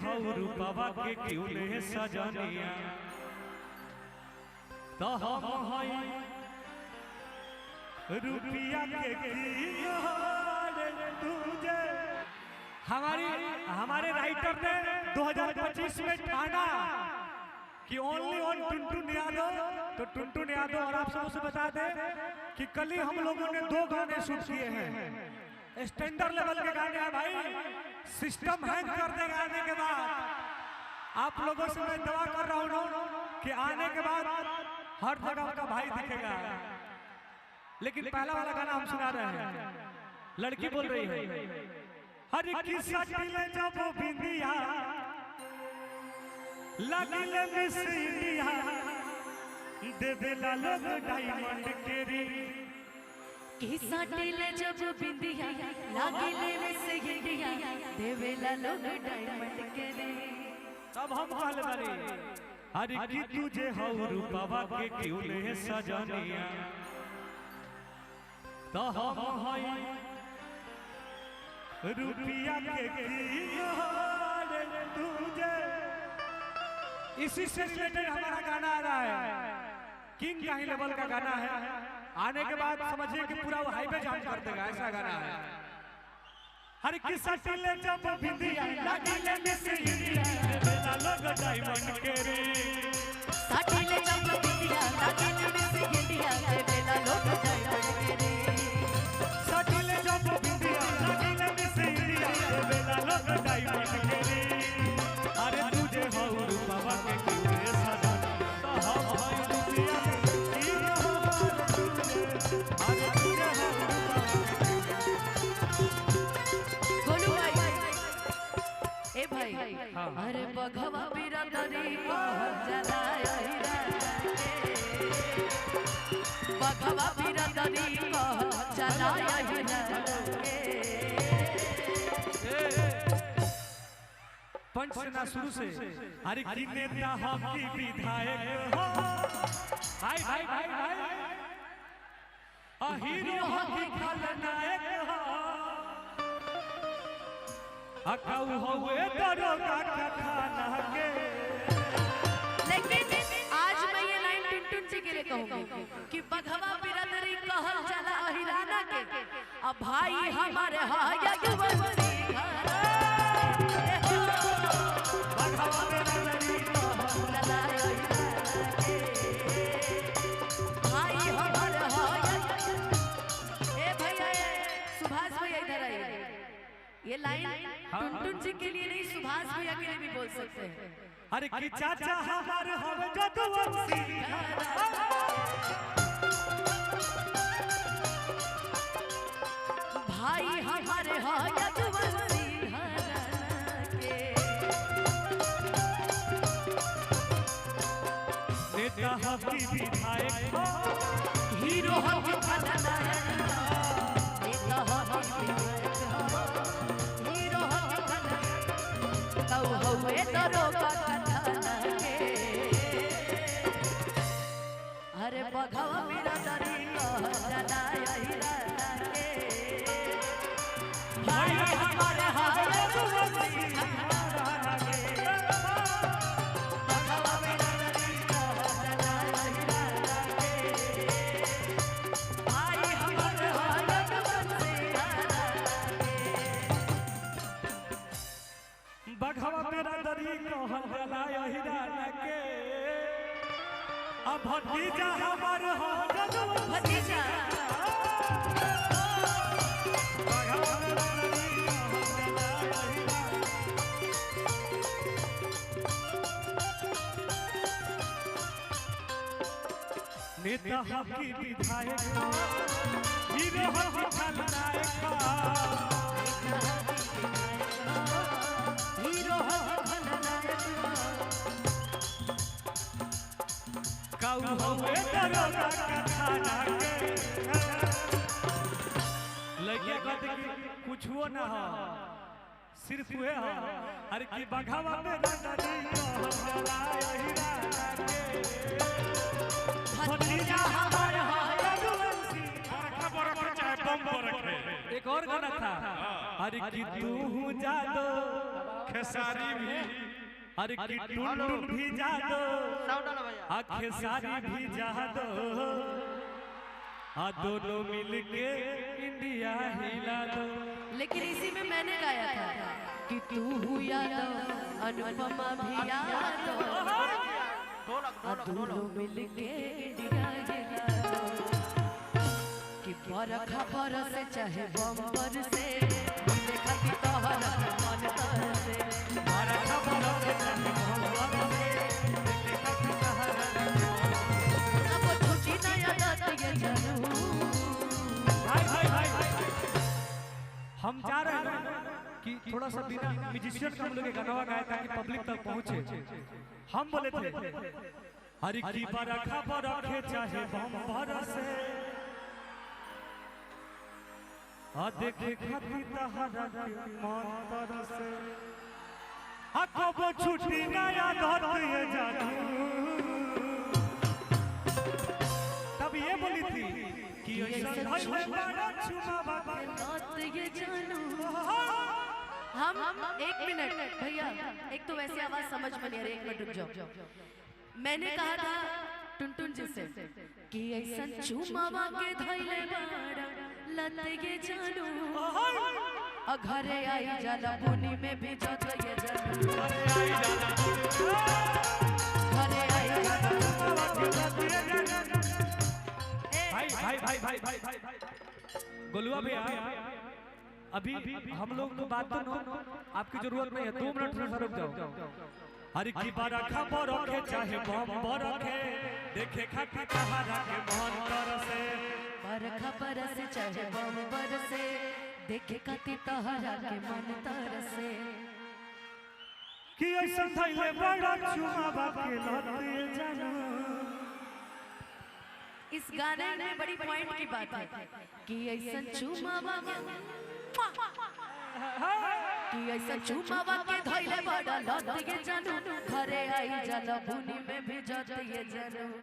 हऊ रूपवा के क्यों ले सजनिया तो हम हई रुपया के तुझे हमारे राइटर ने 2025 में ठाना कि ओनली ऑन टुनटुन यादव। तो टुनटुन यादव और आप सबसे बता दें कि कल ही हम लोगों ने 2 गाने शूट किए हैं, स्टैंडर्ड लेवल के गाने हैं भाई। सिस्टम हैंग कर देगा आने के बाद। आप लोगों से मैं दुआ कर रहा हूँ कि आने के बाद हर जगह का भाई दिखेगा। लेकिन पहला वाला गाना हम सुना रहे हैं, लड़की बोल रही है हर किस्सा टिले जब बिंदिया लगिले मिस इंडिया देवेला लोग डायमंड के री किस्सा टिले जब बिंदिया लगिले मिस इंडिया देवेला लोग डायमंड के री। तब हम कहले बारी हर की तुझे हऊ रूपवा के क्यों ले सजनिया तो हम हई रुपया के तुझे। इसी से रिलेटेड हमारा गाना आ रहा है, किंग का ही लेवल का गाना है। आने के बाद समझिए कि पूरा वो हाईवे जाम कर देगा, ऐसा गाना है। हर किस्सा टिले जब बिंदिया लगिले मिस इंडिया देवेला लोग डायमंड के रे साटिले जब बिंदिया लगिले मिस इंडिया देवेला लोग डायमंड के रे साटिले जब बिंदिया लगिले मिस इंडिया देवेला लोग डायमंड के रे। अरे तुझे हऊ रूपवा के क्यों ले सजनिया तो हम हई रुपया की तुझे। अरे तुझे हऊ गोलू भाई ए भाई अरे बघवा बिरदरी कहल जलाया बघवा बिरदरी कहल जलाया पंच से ना शुरू से। अरे की नेता हम की विधायक हो भाई भाई भाई भाई हीरो हो की खलनायक हो अकाऊ होए दरोगा का खाना के। लेकिन आज मैं ये लाइन टुनटुन जी के लिए कहूंगी कि बघवा बिरदरी कहल चला हिराना के अब भाई हमारे हाया युवती बघवा बिरदरी भाई हमारे हाया। ए भैया सुभाष भैया इधर आइए। ये लाइन टुनटुन जी के लिए नहीं सुभाष भैया के लिए भी बोल सकते हैं। अरे की चाचा हमारे हवे जदुवंशी भाई हमारे हाया युवती के नेता हम की विधायक हो हीरो हम खलनायक नेता हम हीरो हम खलनायक तौ होए दरोगा खाना के। अरे बघवा बिरदरी कहल जलाया हिराना के भाई हमारे हाया युवती बघवा बिरदरी कहल जलाया हिराना के भाई हमारे हाया युवती। बघवा बिरदरी कहल जलाया हिराना के। अब भतीजा हमार हो जदुवंशी भतीजा बघवा बिरदरी कहल जलाया हिराना नेता हम की विधायक हो हीरो हम खलनायक हीरो हम खलनायक काऊ होए दरोगा का खाना के। लड़किया कहते कि कुछ वो ना हो सिर्फ हुए हो। अरे की बघवा बिरदरी कहल जलाया हिराना के भतीजा हमारे हाया जदुवंशी। बरख चाहे बम बरख है। एक और गाना था अरे कि तू जादो खेसारी भी अरे की टुनटुन भी जा दो खेसारी भी जा दो दोनों मिलके इंडिया हिला दो। लेकिन इसी में मैंने गाया था कि तू यादव अनुपमा भी यादव दोनों मिलके इंडिया हिला दो कि बरखा बरस चाहे बम्पर से देखा कि तोहरा मन तरसे बरखा बरस चाहे बम्पर से देखा कि तोहरा अब छुट्टी ना याद ये जानू। हम चाह रहे हैं कि थोड़ा सा बिना म्यूजिशियन का हम लोग गाना गाए ताकि पब्लिक तक पहुंचे। हम बोले थे हरि की बरखा बरखे चाहे बम्पर से देखे खाती तहरा मन तरसे कब छुट्टी ना याद ये जानू। तब ये बोली थी कि हम एक मिनट भैया एक तो वैसे आवाज समझ में नहीं आ रही, एक मिनट रुक जाओ। मैंने कहा था टुनटुन जी से कि ऐसा चुमावा के धइले बाड़ा लते के जानू घरे आई जाला बुनी में भी जत ये जानू घरे आई जाला भाई गोलुआ भैया अभी हम लोग को बात तो आपकी जरूरत नहीं है, 2 मिनट थोड़ा सा रुक जाओ। हरि की बरखा बरखे चाहे बम बरखे देखे खाती तहरा के मन तरसे बरखा बरसे चाहे बम बरसे देखे खाती तहरा के मन तरसे कि ऐसा थैले बड़ा चुमावा के लते जानू। इस गाने में बड़ी पॉइंट की बात है कि ऐसा चुमावा के धइले बड़ा लत के जानू घरे आई जाला बुनी में भी जत ये जानू।